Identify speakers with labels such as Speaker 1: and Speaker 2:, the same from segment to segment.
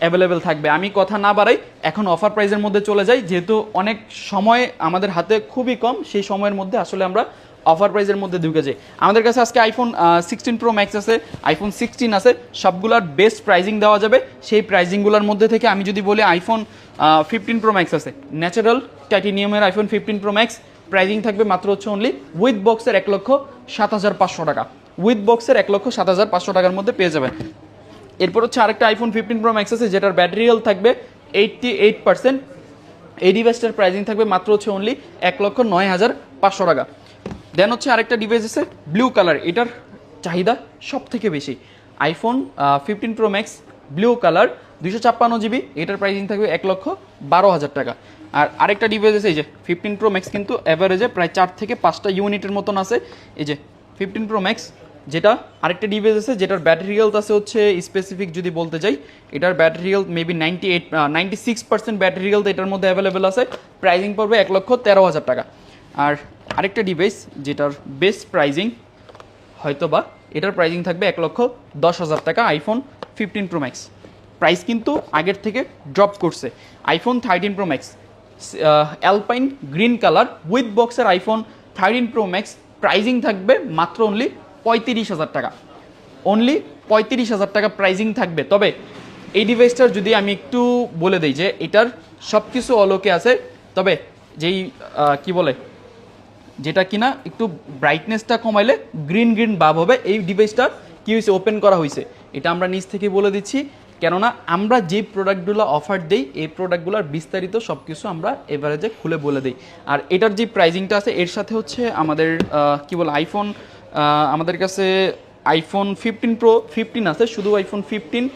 Speaker 1: Available থাকবে। আমি কথা না বাড়াই, এখন অফার প্রাইসের মধ্যে চলে যাই, যেহেতু অনেক সময় আমাদের হাতে খুবই কম, সেই সময়ের মধ্যে আসলে আমরা অফার প্রাইসের মধ্যে ঢুকে যাই। আমাদের কাছে আজকে আইফোন 16 প্রো ম্যাক্স আছে, আইফোন 16 আছে, সবগুলোর বেস্ট প্রাইজিং দেওয়া যাবে। সেই প্রাইজিংগুলোর মধ্যে থেকে আমি যদি বলি আইফোন 15 প্রো ম্যাক্স আছে, ন্যাচারাল টাইটেনিয়ামের আইফোন 15 প্রো ম্যাক্স, প্রাইজিং থাকবে মাত্র হচ্ছে অনলি উইথ বক্সের 1,07,500 টাকা। উইথ বক্সের 1,07,500 টাকার মধ্যে পেয়ে যাবেন। এরপর হচ্ছে আরেকটা আইফোন 15 প্রো ম্যাক্স আছে, যেটার ব্যাটারি হেলথ থাকবে 88%। এই ডিভাইসটার প্রাইজিং থাকবে মাত্র হচ্ছে অনলি 1,09,500 টাকা। দেন হচ্ছে আরেকটা ডিভাইস আছে ব্লু কালার, এটার চাহিদা সব থেকে বেশি। IPhone 15 pro max blue colour 256 GB, এটার প্রাইজিং থাকবে 1,12,000 টাকা। আর আরেকটা ডিভাইস আছে এই যে 15 প্রো ম্যাক্স, কিন্তু অ্যাভারেজে প্রায় 4 থেকে 5টা ইউনিটের মতন আছে। এই যে 15 প্রো ম্যাক্স, যেটা আরেকটা ডিভাইস আছে যেটার ব্যাটারি হেলথ আছে হচ্ছে স্পেসিফিক যদি বলতে যাই, এটার battery health maybe 96% battery health এটার মধ্যে অ্যাভেলেবেল আছে। প্রাইজিং পড়বে 1,13,000 টাকা। আর আরেকটা ডিভাইস যেটার বেস্ট প্রাইজিং হয়তো বা এটার প্রাইজিং থাকবে 1,10,000 টাকা, আইফোন 15 প্রো ম্যাক্স। প্রাইস কিন্তু আগের থেকে ড্রপ করছে। IPhone 13 pro max alpine green colour with বক্সের আইফোন 13 প্রো ম্যাক্স, প্রাইজিং থাকবে মাত্র অনলি 35,000 টাকা। অনলি 35,000 টাকা প্রাইজিং থাকবে। তবে এই ডিভাইসটার যদি আমি একটু বলে দিই যে এটার সব কিছু অলোকে আছে, তবে যেই কি বলে, যেটা কিনা একটু ব্রাইটনেসটা কমাইলে গ্রিন গ্রিন ভাব হবে। এই ডিভাইসটা কী হয়েছে, ওপেন করা হয়েছে, এটা আমরা নিজ থেকে বলে দিচ্ছি, কেননা আমরা যে প্রোডাক্টগুলো অফার দিই এই প্রোডাক্টগুলোর বিস্তারিত সব কিছু আমরা এভারেজে খুলে বলে দিই। আর এটার যে প্রাইজিংটা আছে এর সাথে হচ্ছে আমাদের কি বলে আইফোন, আমাদের কাছে আইফোন 15 প্রো 15 আছে, শুধু আইফোন 15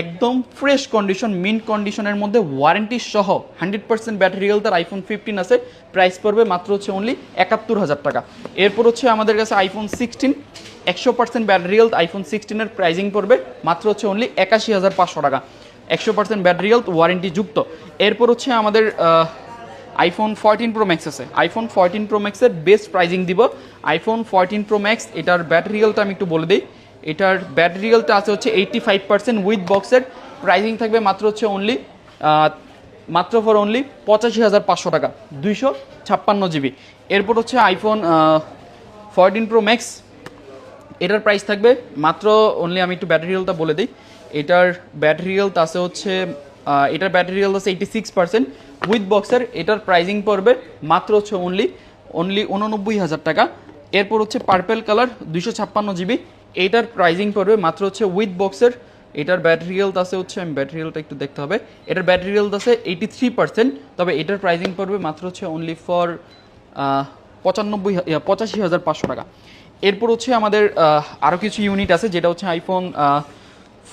Speaker 1: একদম ফ্রেশ কন্ডিশন মিন্ট কন্ডিশনের মধ্যে ওয়ারেন্টি সহ 100% ব্যাটারি হেলথ তার আইফোন 15 আছে। প্রাইস পড়বে মাত্র হচ্ছে অনলি 71,000 টাকা। এরপর হচ্ছে আমাদের কাছে আইফোন 16 100% ব্যাটারি হেলথ আইফোন 16-এর প্রাইজিং পড়বে মাত্র হচ্ছে অনলি 81,500 টাকা, 100% ব্যাটারি হেলথ ওয়ারেন্টি যুক্ত। এরপর হচ্ছে আমাদের আইফোন 14 প্রো ম্যাক্স আছে, আইফোন 14 প্রো ম্যাক্সের বেস্ট প্রাইজিং দিব। আইফোন 14 প্রো ম্যাক্স, এটার ব্যাটারি হেলথটা আমি একটু বলে দিই, এটার ব্যাটারি হেলথটা আছে হচ্ছে 85% উইথ বক্সের, প্রাইজিং থাকবে মাত্র হচ্ছে অনলি মাত্র ফর অনলি 85,500 টাকা, 256 GB। এরপর হচ্ছে আইফোন 14 প্রো ম্যাক্স, এটার প্রাইস থাকবে মাত্র অনলি, আমি একটু ব্যাটারি হেলথটা বলে দিই, এটার ব্যাটারি হেলথ আছে হচ্ছে এটার ব্যাটারি হেলথ আছে 86% উইথ বক্সের, এটার প্রাইজিং পড়বে মাত্র হচ্ছে অনলি 89,000 টাকা। এরপর হচ্ছে পার্পেল কালার 256 GB, এইটার প্রাইজিং পড়বে মাত্র হচ্ছে উইথ বক্সের, এটার ব্যাটারি হেলথ আছে হচ্ছে, আমি ব্যাটারি হেলথটা একটু দেখতে হবে, এটার ব্যাটারি হেলথ আছে 83%, তবে এটার প্রাইজিং পড়বে মাত্র হচ্ছে অনলি ফর 85,500 টাকা। এরপর হচ্ছে আমাদের আরও কিছু ইউনিট আছে, যেটা হচ্ছে iPhone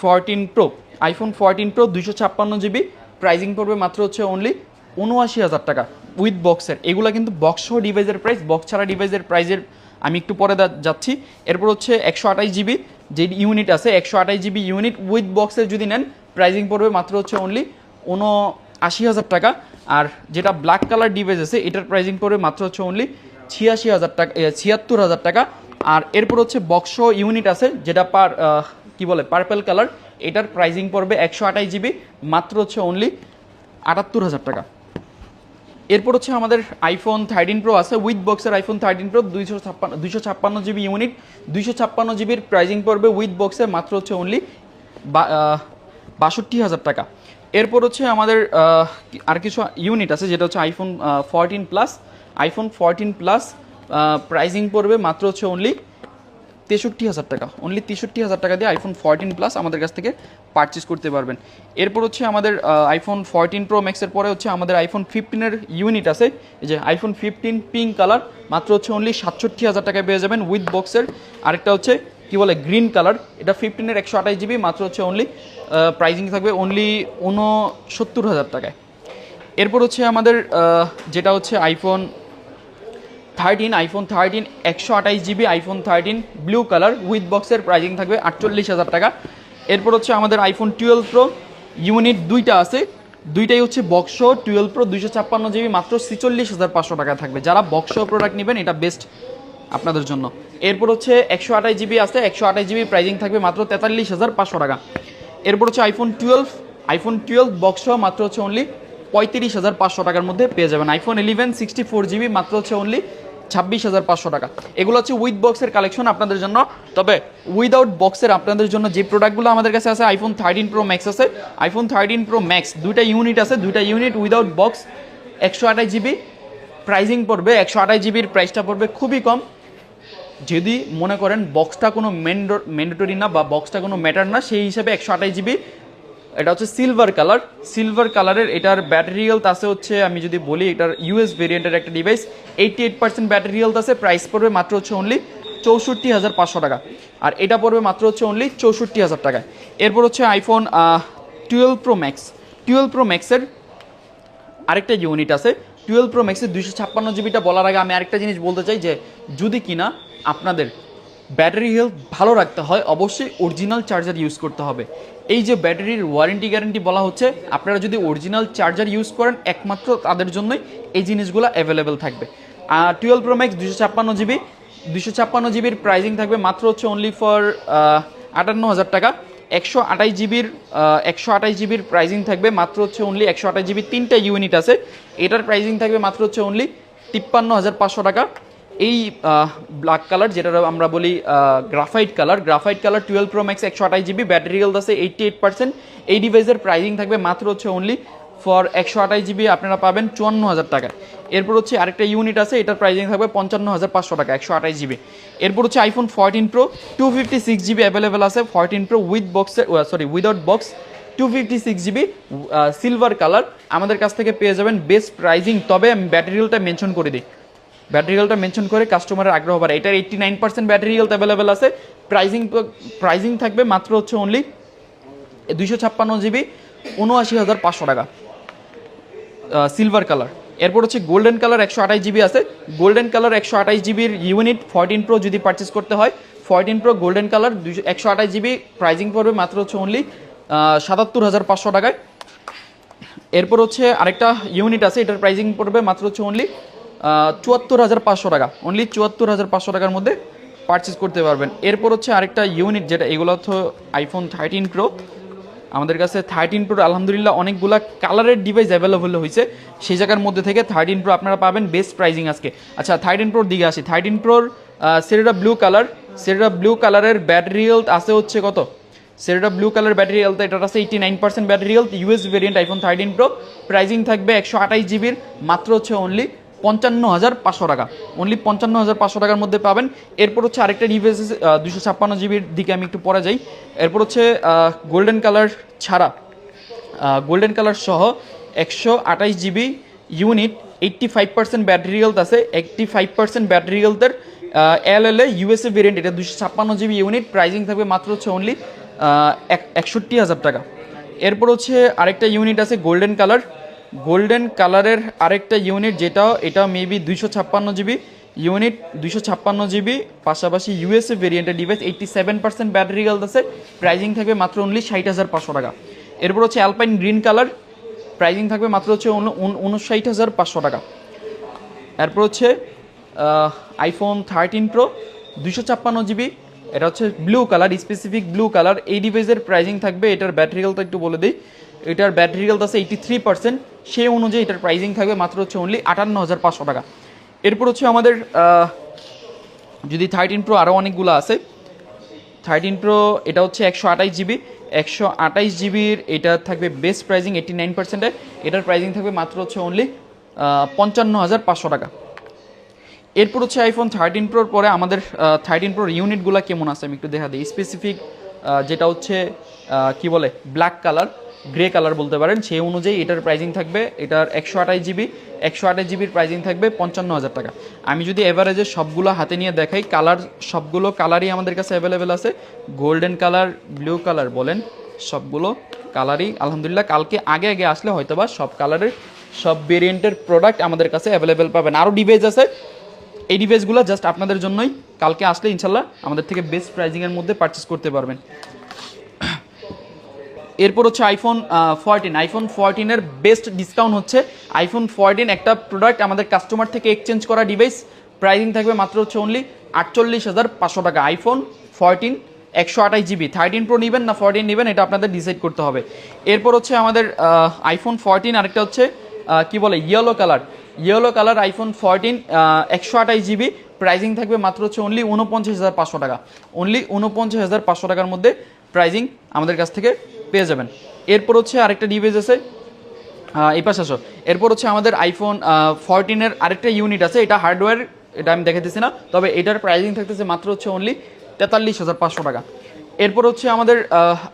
Speaker 1: 14 pro, iPhone 14 pro 256 GB, pricing পড়বে মাত্র হচ্ছে অনলি 79,000 টাকা উইথ বক্সের। এগুলো কিন্তু বক্স সহ ডিভাইসের প্রাইস, বক্স ছাড়া ডিভাইসের প্রাইজের আমি একটু পরে যাচ্ছি। এরপর হচ্ছে 128 GB যে ইউনিট আছে, 128 GB ইউনিট উইথ বক্সের যদি নেন প্রাইজিং পড়বে মাত্র হচ্ছে অনলি 79,000 টাকা। আর যেটা ব্ল্যাক কালার ডিভাইস আছে এটার প্রাইজিং পড়বে মাত্র হচ্ছে অনলি 86,000 টাকা, 76,000 টাকা। আর এরপর হচ্ছে বক্স ইউনিট আছে যেটা কি বলে পার্পেল কালার, এটার প্রাইজিং পড়বে 128 GB, মাত্র হচ্ছে অনলি 78,000 টাকা। এরপর হচ্ছে আমাদের আইফোন 13 প্রো আছে উইথ বক্সের, আইফোন 13 প্রো 256 GB ইউনিট, 256 GBর প্রাইজিং পড়বে উইথ বক্সে মাত্র হচ্ছে অনলি 62,000 টাকা। এরপর হচ্ছে আমাদের আর কিছু ইউনিট আছে, যেটা হচ্ছে iPhone 14 plus, iPhone 14 plus pricing পড়বে মাত্র হচ্ছে অনলি 63,000 টাকা, অনলি 63,000 টাকা দিয়ে আইফোন 14 প্লাস আমাদের কাছ থেকে পারচেস করতে পারবেন। এরপর হচ্ছে আমাদের আইফোন 14 প্রো ম্যাক্সের পরে হচ্ছে আমাদের আইফোন 15-এর ইউনিট আছে, এই যে আইফোন 15 পিঙ্ক কালার, মাত্র হচ্ছে অনলি 67,000 টাকায় পেয়ে যাবেন উইথ বক্সের। আরেকটা হচ্ছে কি বলে গ্রিন কালার, এটা 15-এর 128 GB, মাত্র হচ্ছে অনলি প্রাইজিং থাকবে অনলি 69,000 টাকায়। এরপর হচ্ছে আমাদের যেটা হচ্ছে iPhone 13, iPhone 13 128 GB iPhone 13 blue colour with বক্সের, প্রাইজিং থাকবে 48,000 টাকা। এরপর হচ্ছে আমাদের আইফোন 12 প্রো ইউনিট দুইটা আছে, দুইটাই হচ্ছে বক্স 12 প্রো 256 GB, মাত্র 46,500 টাকা থাকবে। যারা বক্স প্রোডাক্ট নেবেন এটা বেস্ট আপনাদের জন্য। এরপর হচ্ছে 128 GB আছে, 128 GB প্রাইজিং থাকবে মাত্র 43,500 টাকা। এরপর হচ্ছে আইফোন 12 আইফোন 12 বক্স সহ মাত্র হচ্ছে অনলি 35,500 টাকার মধ্যে পেয়ে যাবেন। আইফোন 11 64GB মাত্র হচ্ছে অনলি 26,500 টাকা। এগুলো হচ্ছে উইথ বক্সের কালেকশন আপনাদের জন্য। তবে উইদাউট বক্সের আপনাদের জন্য যে প্রোডাক্টগুলো আমাদের কাছে আছে, আইফোন 13 প্রো ম্যাক্স আছে, আইফোন 13 প্রো ম্যাক্স দুইটা ইউনিট আছে, দুইটা unit without box 128GB pricing পড়বে। 128GBর প্রাইসটা পড়বে খুবই কম। যদি মনে করেন বক্সটা কোনো ম্যান্ডেটরি না বা বক্সটা কোনো ম্যাটার না, সেই হিসাবে 128GB। এটা হচ্ছে সিলভার কালারের। এটার ব্যাটারি হেলথ আছে হচ্ছে, আমি যদি বলি এটার ইউএস ভেরিয়েন্টের একটা ডিভাইস, 88% ব্যাটারি হেলথ আছে। প্রাইস পড়বে মাত্র হচ্ছে অনলি 64,500 টাকা। আর এটা পড়বে মাত্র হচ্ছে অনলি 64,000 টাকায়। এরপর হচ্ছে আইফোন 12 প্রো ম্যাক্সের আরেকটা ইউনিট আছে। 12 প্রো ম্যাক্সের 256GBটা বলার আগে আমি আরেকটা জিনিস বলতে চাই যে যদি কিনা আপনাদের ব্যাটারি হেলথ ভালো রাখতে হয়, অবশ্যই অরিজিনাল চার্জার ইউজ করতে হবে। এই যে ব্যাটারির ওয়ারেন্টি গ্যারান্টি বলা হচ্ছে, আপনারা যদি অরিজিনাল চার্জার ইউজ করেন একমাত্র তাদের জন্যই এই জিনিসগুলো অ্যাভেলেবেল থাকবে। আর 12 প্রো ম্যাক্স 256GBর প্রাইসিং থাকবে মাত্র হচ্ছে অনলি ফর 58,000 টাকা। 128GBর প্রাইসিং থাকবে মাত্র হচ্ছে অনলি 128GB 3টা ইউনিট আছে, এটার প্রাইসিং থাকবে মাত্র হচ্ছে অনলি 53,500 টাকা। এই ব্ল্যাক কালার যেটা আমরা বলি graphite colour 12 pro max 128GB battery health আছে 88%। এই ডিভাইসের প্রাইসিং থাকবে মাত্র হচ্ছে অনলি ফর 128GB আপনারা পাবেন 54,000 টাকা। এরপর হচ্ছে আরেকটা ইউনিট আছে, এটার প্রাইসিং থাকবে 55,500 টাকা 128GB। এরপর হচ্ছে আইফোন 14 প্রো 256GB অ্যাভেলেবেল আছে। 14 pro without box 256GB silver colour আমাদের কাছ থেকে পেয়ে যাবেন বেস্ট প্রাইসিং। তবে আমি ব্যাটারি হেলথটা মেনশন করে দিই, ব্যাটারি হেলথটা মেনশন করে কাস্টমারের আগ্রহ বাড়ে। এটার 89% ব্যাটারি হেলথ অ্যাভেলেবেল আছে। প্রাইসিং থাকবে মাত্র হচ্ছে অনলি 256GB 79,500 টাকা সিলভার কালার। এরপর হচ্ছে গোল্ডেন কালার 128GB আছে। গোল্ডেন কালার 128GBর ইউনিট 14 প্রো যদি পারচেস করতে হয়, 14 pro golden colour 128GB pricing পড়বে মাত্র হচ্ছে অনলি 77,500 টাকায়। এরপর হচ্ছে আরেকটা ইউনিট আছে, এটার প্রাইসিং পড়বে মাত্র হচ্ছে অনলি 74,500 টাকা। অনলি 74,500 টাকার মধ্যে পারচেস করতে পারবেন। এরপর হচ্ছে আরেকটা ইউনিট, যেটা এগুলো হচ্ছে আইফোন 13 প্রো। আমাদের কাছে 13 প্রো আলহামদুলিল্লাহ অনেকগুলা কালারের ডিভাইস অ্যাভেলেবল হয়েছে, সেই জায়গার মধ্যে থেকে 13 প্রো আপনারা পাবেন বেস্ট প্রাইসিং আজকে। আচ্ছা 13 প্রোর দিকে আসি। 13 প্রোর সেরেরা ব্লু কালারের ব্যাটারি হেলথ আছে হচ্ছে কত? সেরেরা ব্লু কালার ব্যাটারি হেলথ এটা আছে 89% battery health, US variant iPhone 13 pro. Pricing থাকবে 128GBর মাত্র হচ্ছে অনলি 55,500 টাকা। অনলি 55,500 টাকার মধ্যে পাবেন। এরপর হচ্ছে আরেকটা ডিভাইস 256GBর দিকে আমি একটু পরে যাই। এরপর হচ্ছে গোল্ডেন কালার ছাড়া গোল্ডেন কালার সহ 128GB ইউনিট 85% ব্যাটারি হেলথ আছে। 85% ব্যাটারি হেলথের এলএলএ ইউএসএ ভেরিয়েন্ট, এটা 256GB ইউনিট। প্রাইসিং থাকবে মাত্র হচ্ছে অনলি 61,000 টাকা। এরপর হচ্ছে আরেকটা ইউনিট আছে গোল্ডেন কালারের আরেকটা ইউনিট, এটা মেবি 256GB ইউনিট, 256GB পাশাপাশি ইউএসএ ভেরিয়েন্টের ডিভাইস, 87% ব্যাটারি হেলথ আছে। প্রাইসিং থাকবে মাত্র অনলি 60,500 টাকা। এরপর হচ্ছে অ্যালপাইন গ্রিন কালার, প্রাইসিং থাকবে মাত্র হচ্ছে 59,500 টাকা। এরপর হচ্ছে আইফোন 13 প্রো 256GB, এটা হচ্ছে blue colour, specific blue colour. এই ডিভাইসের প্রাইসিং থাকবে, এটার ব্যাটারি হেলথ একটু বলে দিই, এটার ব্যাটারি হেলথ আছে 83%, সেই অনুযায়ী এটার প্রাইসিং থাকবে মাত্র হচ্ছে অনলি 58,500 টাকা। এরপর হচ্ছে আমাদের যদি 13 প্রো আরও অনেকগুলো আছে। 13 প্রো এটা হচ্ছে 128GBর এটা থাকবে বেস্ট প্রাইসিং 89%-এ, এটার প্রাইসিং থাকবে মাত্র হচ্ছে অনলি 55,500 টাকা। এরপর হচ্ছে আইফোন 13 প্রোর পরে আমাদের 13 প্রোর ইউনিটগুলো কেমন আছে আমি একটু দেখা দিই। স্পেসিফিক যেটা হচ্ছে কি বলে ব্ল্যাক কালার, গ্রে কালার বলতে পারেন, সেই অনুযায়ী এটার প্রাইসিং থাকবে, এটার 128GBর প্রাইসিং থাকবে 55,000 টাকা। আমি যদি এভারেজে সবগুলো হাতে নিয়ে দেখাই, সবগুলো কালারই আমাদের কাছে অ্যাভেলেবেল আছে। গোল্ডেন কালার, ব্লু কালার বলেন, সবগুলো কালারই আলহামদুলিল্লাহ কালকে আগে আসলে হয়তোবা সব কালারের সব ভেরিয়েন্টের প্রোডাক্ট আমাদের কাছে অ্যাভেলেবেল পাবেন। আরও ডিভাইস আছে, এই ডিভাইসগুলো জাস্ট আপনাদের জন্যই, কালকে আসলে ইনশাল্লাহ আমাদের থেকে বেস্ট প্রাইজিংয়ের মধ্যে পারচেস করতে পারবেন। এরপর হচ্ছে আইফোন 14 বেস্ট ডিসকাউন্ট হচ্ছে আইফোন 14, একটা প্রোডাক্ট আমাদের কাস্টমার থেকে এক্সচেঞ্জ করা ডিভাইস, প্রাইসিং থাকবে মাত্র হচ্ছে অনলি 48,500 টাকা। আইফোন 14 128 GB 13 Pro নেবেন না 14 নেবেন এটা আপনাদের ডিসাইড করতে হবে। এরপর হচ্ছে আমাদের আইফোন 14, আরেকটা হচ্ছে কি বলে yellow colour iPhone 14 128 GB, pricing থাকবে মাত্র হচ্ছে অনলি 49,500 টাকা। অনলি 49,500 টাকার মধ্যে প্রাইজিং আমাদের কাছ থেকে পেয়ে যাবেন। এরপর হচ্ছে আরেকটা ডিভাইস আছে, এই পাশে আসো। এরপর হচ্ছে আমাদের আইফোন 14-এর আরেকটা ইউনিট আছে, এটা হার্ডওয়্যার, এটা আমি দেখাতেছি না, তবে এটার প্রাইজিং থাকতেছে মাত্র হচ্ছে অনলি 43,500 টাকা। এরপর হচ্ছে আমাদের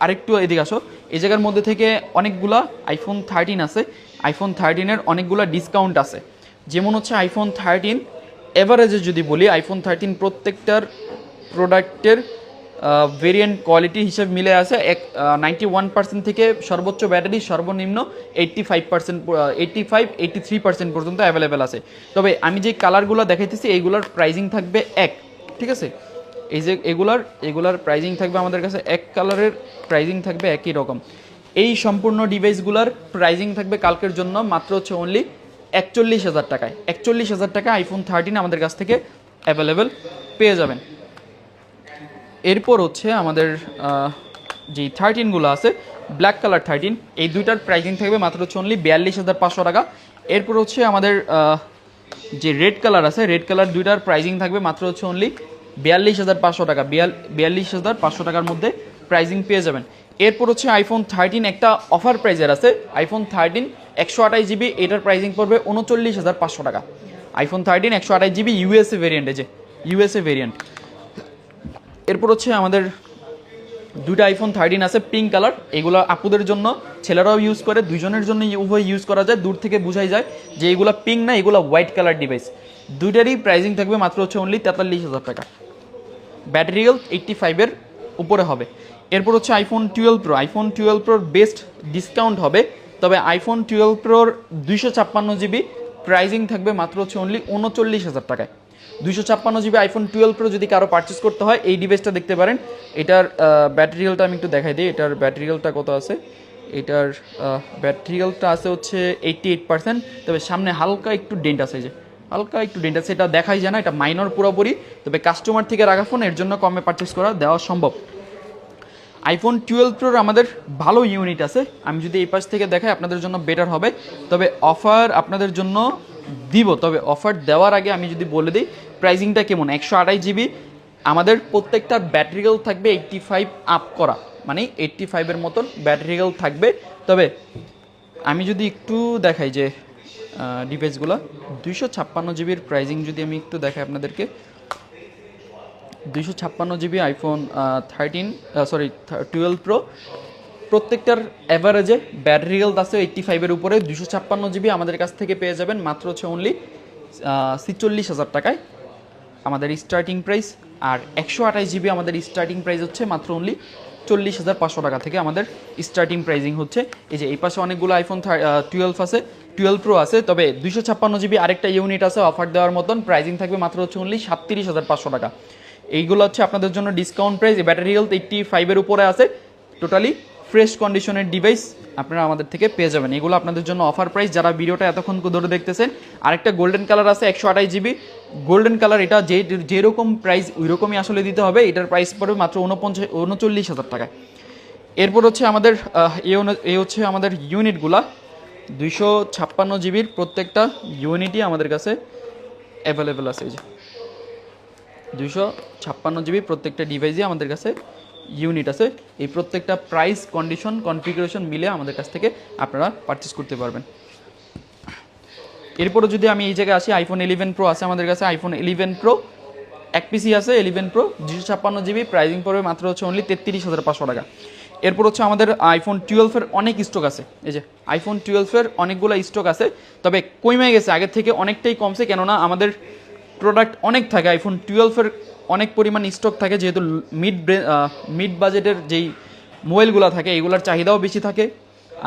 Speaker 1: আরেকটু এদিকে আসো, এই জায়গার মধ্যে থেকে অনেকগুলা আইফোন 13 আছে। আইফোন 13-এর অনেকগুলা ডিসকাউন্ট আছে, যেমন হচ্ছে আইফোন 13 এভারেজে যদি বলি, আইফোন 13 প্রত্যেকটার প্রোডাক্টের ভেরিয়েন্ট কোয়ালিটি হিসেবে মিলে আছে 91% থেকে সর্বোচ্চ ব্যাটারি সর্বনিম্ন 85-83% পর্যন্ত অ্যাভেলেবেল আছে। তবে আমি যে কালারগুলো দেখাইতেছি এইগুলোর প্রাইজিং থাকবে এক, ঠিক আছে? এই যে এগুলার প্রাইজিং থাকবে আমাদের কাছে এক, কালারের প্রাইজিং থাকবে একই রকম। এই সম্পূর্ণ ডিভাইসগুলোর প্রাইজিং থাকবে কালকের জন্য মাত্র হচ্ছে অনলি 41,000 টাকায়। 41,000 টাকা আইফোন 13 আমাদের কাছ থেকে অ্যাভেলেবেল পেয়ে যাবেন। এরপর হচ্ছে আমাদের যে 13গুলো আছে, ব্ল্যাক কালার 13, এই দুইটার প্রাইজিং থাকবে মাত্র হচ্ছে অনলি 42,500 টাকা। এরপর হচ্ছে আমাদের যে রেড কালার আছে, রেড কালার দুইটার প্রাইজিং থাকবে মাত্র হচ্ছে অনলি 42,500 টাকা। 42,500 টাকার মধ্যে প্রাইজিং পেয়ে যাবেন। এরপর হচ্ছে আইফোন 13 একটা অফার প্রাইজের আছে, আইফোন 13 128 GB, এটার প্রাইজিং পড়বে 39,500 টাকা। আইফোন 13 128 GB ইউএসএ ভেরিয়েন্ট, এই যে ইউএসএ ভেরিয়েন্ট। এরপর হচ্ছে আমাদের দুইটা আইফোন 13 আছে পিঙ্ক কালার, এগুলো আপুদের জন্য, ছেলেরাও ইউজ করে, দুইজনের জন্য উভয় ইউজ করা যায়। দূর থেকে বোঝাই যায় যে এগুলো পিঙ্ক না, এগুলো হোয়াইট কালার ডিভাইস। দুইটারই প্রাইজিং থাকবে মাত্র হচ্ছে অনলি 43,000 টাকা। ব্যাটারি হেলথ 85-এর উপরে হবে। এরপর হচ্ছে আইফোন 12 প্রো, আইফোন 12 প্রোর বেস্ট ডিসকাউন্ট হবে, তবে আইফোন 12 প্রোর 256 GB প্রাইজিং থাকবে মাত্র হচ্ছে অনলি 39,000 টাকায়। 256 GB আইফোন 12 প্রো যদি কারো পারচেস করতে হয় এই ডিভাইসটা দেখতে পারেন। এটার ব্যাটারি হেলথটা আমি একটু দেখাই দিই, এটার ব্যাটারি হেলথটা কত আছে। এটার ব্যাটারি হেলথটা আছে হচ্ছে 88%, তবে সামনে হালকা একটু ডেন্ট আছে, এই যে হালকা একটু ডেন্ট আছে, এটা দেখাই যায় না, এটা মাইনর পুরোপুরি, তবে কাস্টমার থেকে রাখা ফোন, এর জন্য কমে পারচেস করা দেওয়া সম্ভব। আইফোন 12 প্রোর আমাদের ভালো ইউনিট আছে, আমি যদি এই পাশ থেকে দেখাই আপনাদের জন্য বেটার হবে, তবে অফার আপনাদের জন্য দিব। তবে অফার দেওয়ার আগে আমি যদি বলে দিই প্রাইজিংটা কেমন। 128 GB আমাদের প্রত্যেকটার ব্যাটারি হেলথ থাকবে 85 আপ করা, মানে 85-এর মতন ব্যাটারি হেলথ থাকবে। তবে আমি যদি একটু দেখাই যে ডিভাইসগুলো 256 জিবির প্রাইজিং যদি আমি একটু দেখাই আপনাদেরকে, 256 GB আইফোন 12 প্রো প্রত্যেকটার অ্যাভারেজে ব্যাটারি হেলথ আছে 85-এর উপরে। 256 GB আমাদের কাছ থেকে পেয়ে যাবেন মাত্র হচ্ছে অনলি 46,000 টাকায় আমাদের স্টার্টিং প্রাইস। আর 128 GB আমাদের স্টার্টিং প্রাইস হচ্ছে মাত্র অনলি 40,500 টাকা থেকে আমাদের স্টার্টিং প্রাইজিং হচ্ছে। এই যে এই পাশে অনেকগুলো আইফোন 12 আছে, 12 প্রো আছে, তবে 256 GB আরেকটা ইউনিট আছে অফার দেওয়ার মতন, প্রাইজিং থাকবে মাত্র হচ্ছে অনলি 37,500 টাকা। এইগুলো হচ্ছে আপনাদের জন্য ডিসকাউন্ট প্রাইস। ব্যাটারি হেলথ 85-এর উপরে আছে, টোটালি ফ্রেশ কন্ডিশনের ডিভাইস আপনারা আমাদের থেকে পেয়ে যাবেন। এগুলো আপনাদের জন্য অফার প্রাইস, যারা ভিডিওটা এতক্ষণ ধরে দেখতেছেন। আরেকটা গোল্ডেন কালার আছে 128 GB গোল্ডেন কালার, এটা যেরকম প্রাইস ওই রকমই আসলে দিতে হবে, এটার প্রাইস পড়বে মাত্র 39,000 টাকায়। এরপর হচ্ছে আমাদের এই হচ্ছে আমাদের ইউনিটগুলা 256 জিবির প্রত্যেকটা ইউনিটই আমাদের কাছে অ্যাভেলেবেল আছে। এই যে 256 জিবি প্রত্যেকটা ডিভাইসই আমাদের কাছে ইউনিট আছে। এই প্রত্যেকটা প্রাইস, কন্ডিশন, কনফিগারেশন মিলে আমাদের কাছ থেকে আপনারা পারচেস করতে পারবেন। এরপরও যদি আমি এই জায়গায় আসি, আইফোন 11 প্রো আছে আমাদের কাছে। আইফোন 11 প্রো এক পিসি আছে 11 প্রো 256 জিবি, প্রাইজিং পড়বে মাত্র হচ্ছে অনলি 33,500 টাকা। এরপর হচ্ছে আমাদের আইফোন 12-এর অনেক স্টক আছে। এই যে আইফোন 12-এর অনেকগুলো স্টক আছে, তবে কমে গেছে, আগের থেকে অনেকটাই কমছে, কেননা আমাদের প্রোডাক্ট অনেক থাকে। আইফোন 12-এর অনেক পরিমাণ স্টক থাকে, যেহেতু মিড বাজেটের যেই মোবাইলগুলো থাকে এগুলোর চাহিদাও বেশি থাকে।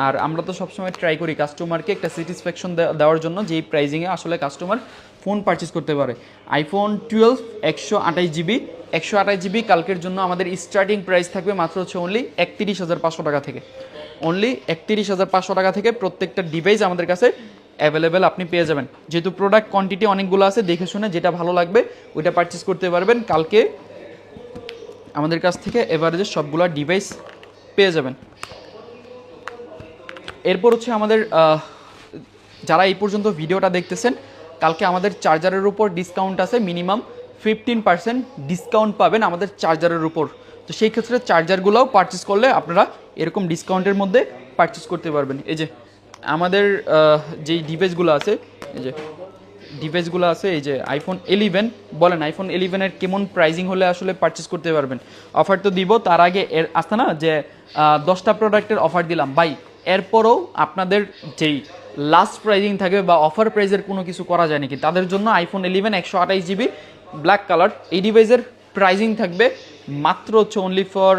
Speaker 1: আর আমরা তো সবসময় ট্রাই করি কাস্টমারকে একটা স্যাটিসফ্যাকশন দেওয়ার জন্য, যেই প্রাইজিংয়ে আসলে কাস্টমার ফোন পারচেস করতে পারে। আইফোন 12 128 জিবি কালকের জন্য আমাদের স্টার্টিং প্রাইস থাকবে মাত্র হচ্ছে অনলি 31,500 টাকা থেকে। অনলি 31,500 টাকা থেকে প্রত্যেকটা ডিভাইস আমাদের কাছে অ্যাভেলেবেল আপনি পেয়ে যাবেন। যেহেতু প্রোডাক্ট কোয়ান্টিটি অনেকগুলো আছে, দেখে শুনে যেটা ভালো লাগবে ওইটা পারচেস করতে পারবেন। কালকে আমাদের কাছ থেকে এভারেজে সবগুলো ডিভাইস পেয়ে যাবেন। এরপর হচ্ছে আমাদের যারা এই পর্যন্ত ভিডিওটা দেখতেছেন, কালকে আমাদের চার্জারের উপর ডিসকাউন্ট আছে, মিনিমাম 15% ডিসকাউন্ট পাবেন আমাদের চার্জারের উপর। তো সেই ক্ষেত্রে চার্জারগুলোও পারচেস করলে আপনারা এরকম ডিসকাউন্টের মধ্যে পারচেস করতে পারবেন। এই যে আমাদের যেই ডিভাইসগুলো আছে, এই যে ডিভাইসগুলো আছে, এই যে আইফোন 11 বলেন, আইফোন 11-এর কেমন প্রাইজিং হলে আসলে পারচেস করতে পারবেন। অফার তো দিব, তার আগে এর আসতে না যে 10টা প্রোডাক্টের অফার দিলাম ভাই, এরপরও আপনাদের যেই লাস্ট প্রাইজিং থাকবে বা অফার প্রাইজের কোনো কিছু করা যায় নাকি, তাদের জন্য আইফোন 11 128GB ব্ল্যাক কালার এই ডিভাইসের প্রাইজিং থাকবে মাত্র হচ্ছে অনলি ফর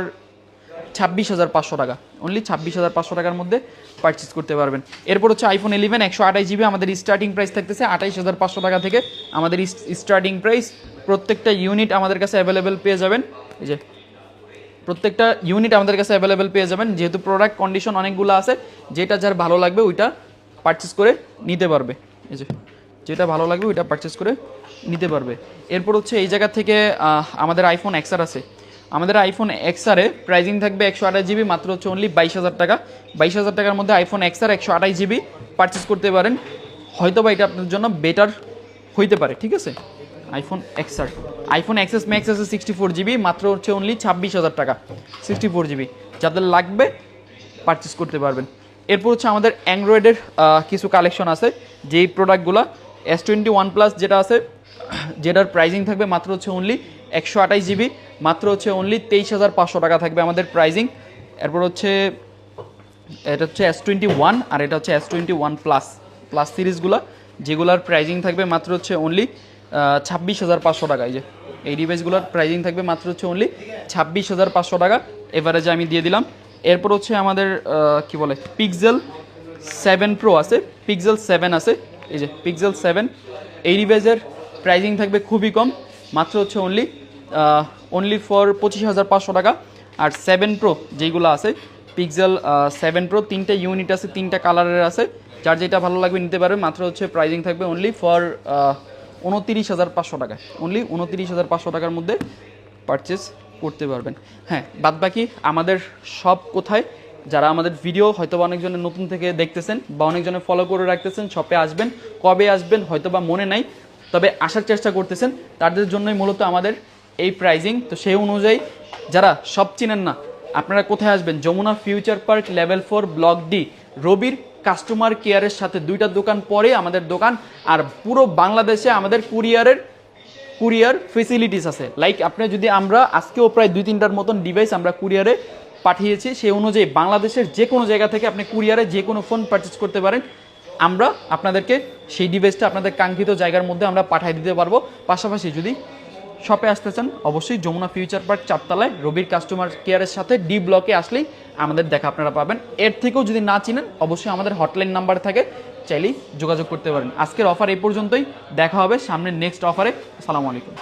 Speaker 1: 26,500 টাকা, অনলি 26,500 টাকার মধ্যে পারচেস করতে পারবেন। এরপর হচ্ছে আইফোন 11 128GB আমাদের স্টার্টিং প্রাইস থাকতেছে 28,500 টাকা থেকে। আমাদের স্টার্টিং প্রাইস, প্রত্যেকটা ইউনিট আমাদের কাছে অ্যাভেলেবেল পেয়ে যাবেন। এই যে প্রত্যেকটা ইউনিট আমাদের কাছে অ্যাভেলেবেল পেয়ে যাবেন, যেহেতু প্রোডাক্ট কন্ডিশন অনেকগুলো আছে, যেটা যার ভালো লাগবে ওইটা পারচেস করে নিতে পারবে। এই যে যেটা ভালো লাগবে ওইটা পারচেস করে নিতে পারবে। এরপর হচ্ছে এই জায়গা থেকে আমাদের আইফোন XR আছে, আমাদের আইফোন XR-এ প্রাইজিং থাকবে 128GB মাত্র হচ্ছে অনলি 22,000 টাকা। 22,000 টাকার মধ্যে আইফোন XR 128GB পারচেস করতে পারেন। হয়তো বা এটা আপনার জন্য বেটার হইতে পারে, ঠিক আছে। IPhone XR, iPhone XS Max আছে 64GB মাত্র হচ্ছে অনলি 26,000 টাকা, 64GB। যাদের লাগবে পারচেস করতে পারবেন। এরপর হচ্ছে আমাদের অ্যান্ড্রয়েডের কিছু কালেকশন আছে, যেই প্রোডাক্টগুলো S21 প্লাস যেটা আছে, যেটার প্রাইজিং থাকবে মাত্র হচ্ছে অনলি 128GB মাত্র হচ্ছে অনলি 23,500 টাকা থাকবে আমাদের প্রাইজিং। এরপর হচ্ছে এটা হচ্ছে S21 আর এটা হচ্ছে S21 প্লাস প্লাস সিরিজগুলো, যেগুলোর প্রাইজিং থাকবে মাত্র হচ্ছে অনলি 26,500 টাকা। এই যে এই ডিভাইসগুলোর প্রাইজিং থাকবে মাত্র হচ্ছে অনলি 26,500 টাকা, এভারেজে আমি দিয়ে দিলাম। এরপর হচ্ছে আমাদের কি বলে পিক্সেল 7 Pro আছে, পিক্সেল 7 আছে, এই যে পিক্সেল 7, এই ডিভাইসের প্রাইজিং থাকবে খুবই কম, মাত্র হচ্ছে অনলি ফর 25,500 টাকা। আর 7 Pro যেইগুলো আছে, পিক্সেল 7 Pro 3টে ইউনিট আছে, 3টা কালারের আছে, যার যেটা ভালো লাগবে নিতে পারবে। মাত্র হচ্ছে প্রাইজিং থাকবে অনলি ফর 29,500 টাকা, অনলি 29,500 টাকার মধ্যে পারচেস করতে পারবেন। হ্যাঁ, বাদবাকি আমাদের সব কোথায়, যারা আমাদের ভিডিও হয়তো বা অনেকজনের নতুন থেকে দেখতেছেন বা অনেকজনে ফলো করে রাখতেছেন, শপে আসবেন, কবে আসবেন হয়তো বা মনে নাই, তবে আসার চেষ্টা করতেছেন, তাদের জন্যই মূলত আমাদের এই প্রাইজিং। তো সেই অনুযায়ী যারা সব চিনেন না, আপনারা কোথায় আসবেন, Jamuna Future Park level 4 block D, রবির কাস্টমার কেয়ারের সাথে 2টা দোকান পরে আমাদের দোকান। আর পুরো বাংলাদেশে আমাদের কুরিয়ার ফেসিলিটিস আছে। লাইক আপনি যদি, আমরা আজকেও প্রায় 2-3টার মতন ডিভাইস আমরা কুরিয়ারে পাঠিয়েছি, সেই অনুযায়ী বাংলাদেশের যে কোনো জায়গা থেকে আপনি কুরিয়ারে যে কোনো ফোন পারচেস করতে পারেন, আমরা আপনাদেরকে সেই ডিভাইসটা আপনাদের কাঙ্ক্ষিত জায়গার মধ্যে আমরা পাঠিয়ে দিতে পারবো। পাশাপাশি যদি শপে আসতে চান, অবশ্যই যমুনা ফিউচার পার্ক 4 তলায় রবির কাস্টমার কেয়ারের সাথে ডি ব্লকে আসলেই আমাদের দেখা আপনারা পাবেন। এর থেকেও যদি না চিনেন, অবশ্যই আমাদের হটলাইন নাম্বার থাকে, চাইলেই যোগাযোগ করতে পারেন। আজকের অফার এই পর্যন্তই, দেখা হবে সামনের নেক্সট অফারে। আসসালামু আলাইকুম।